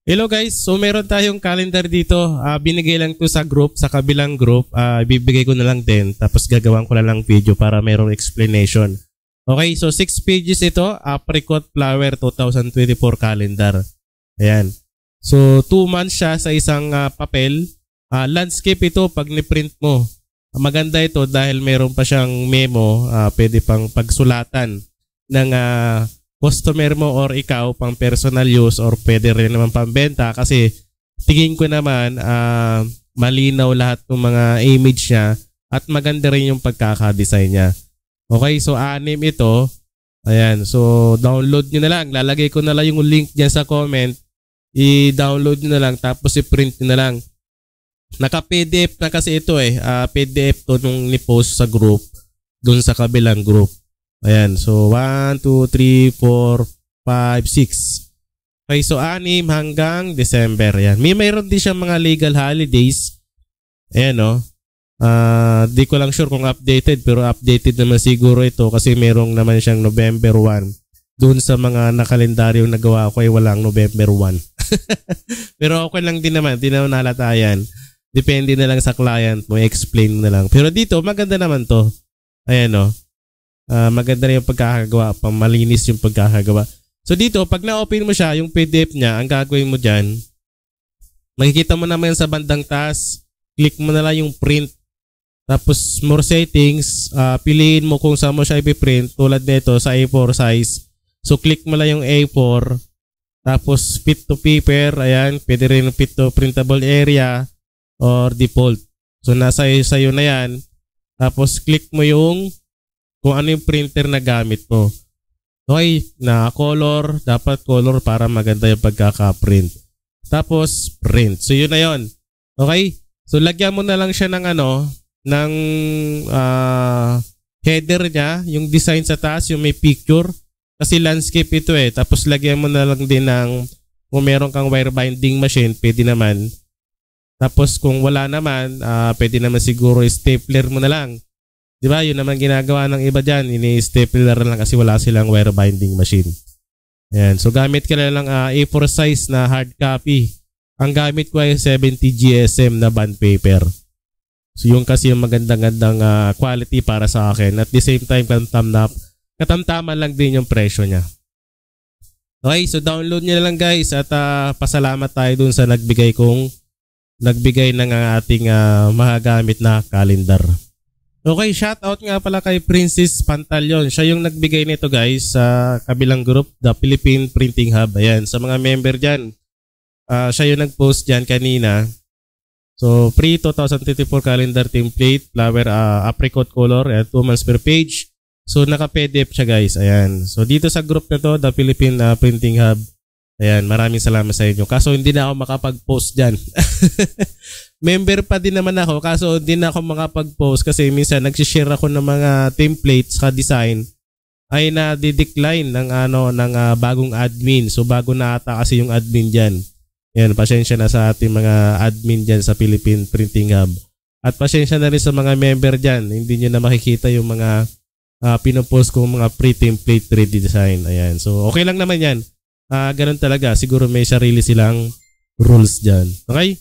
Hello guys, so meron tayong calendar dito. Binigay lang to sa group, sa kabilang group. Ibibigay ko na lang din, tapos gagawin ko na lang video para merong explanation. Okay, so 6 pages ito, Apricot Flower 2024 calendar. Ayan. So 2 months siya sa isang papel. Landscape ito pag ni-print mo. Maganda ito dahil meron pa siyang memo, pwede pang pagsulatan ng customer mo or ikaw pang personal use or pwede rin naman pambenta kasi tingin ko naman malinaw lahat ng mga image niya at maganda rin yung pagkaka-design niya. Okay, so 6 ito. Ayan, so download nyo na lang. Lalagay ko na lang yung link dyan sa comment. I-download nyo na lang tapos i-print nyo na lang. Naka-PDF na kasi ito PDF to nung ni-post sa group dun sa kabilang group. Ayan, so 1, 2, 3, 4, 5, 6. Okay, so 6 hanggang December. Ayan. Mayroon din siyang mga legal holidays. Ayan, no. Di ko lang sure kung updated, pero updated naman siguro ito kasi merong naman siyang November 1. Doon sa mga nakalendaryong nagawa ko ay walang November 1. Pero okay lang din naman, di naman nalata yan. Depende na lang sa client mo, explain mo na lang. Pero dito, maganda naman to. Ayan, no. Maganda rin yung pagkakagawa, malinis yung pagkakagawa. So dito, pag na-open mo siya, yung PDF niya, ang gagawin mo dyan, makikita mo naman sa bandang taas, click mo na lang yung print. Tapos more settings, piliin mo kung saan mo siya i-print, tulad nito sa A4 size. So click mo lang yung A4, tapos fit to paper, ayan, pwede rin fit to printable area or default. So nasa sa'yo na yan. Tapos click mo yung kung ano yung printer na gamit mo. Okay, na color, dapat color para maganda yung pagkaka-print. Tapos print. So yun na yun. Okay? So lagyan mo na lang siya ng ng header niya, yung design sa taas, yung may picture. Kasi landscape ito Tapos lagyan mo na lang din ng kung meron kang wire binding machine, pwede naman. Tapos kung wala naman, pwede naman siguro stapler mo na lang. Diba? Yun naman ginagawa ng iba dyan. Ini-stapler lang kasi wala silang wire binding machine. Ayan. So gamit ka na lang A4 size na hard copy. Ang gamit ko ay 70 GSM na bond paper. So yung kasi yung magandang quality para sa akin. At the same time, katamtaman lang din yung presyo niya. Okay, so download nyo na lang guys. At pasalamat tayo dun sa nagbigay ng ating mahagamit na calendar. Okay, shoutout nga pala kay Princess Pantaleon. Siya yung nagbigay nito guys sa kabilang group, The Philippine Printing Hub. Ayan, sa mga member dyan. Siya yung nag-post dyan kanina. So, free 2024 calendar template, flower, apricot color, 2 months per page. So, naka-PDF siya guys. Ayan. So, dito sa group na to, The Philippine Printing Hub. Ayan, maraming salamat sa inyo. Kaso hindi na ako makapag-post dyan. Member pa din naman ako, kaso hindi na ako makapag-post kasi minsan nagsishare ako ng mga templates sa design ay na-decline ng bagong admin. So bago na ata kasi yung admin diyan. Yan, pasensya na sa ating mga admin diyan sa Philippine Printing Hub. At pasensya na rin sa mga member diyan. Hindi niyo na makikita yung mga pinopost ko mga pre-template ready design. Ayan. So okay lang naman 'yan. Ganun talaga. Siguro may sarili silang rules diyan. Okay?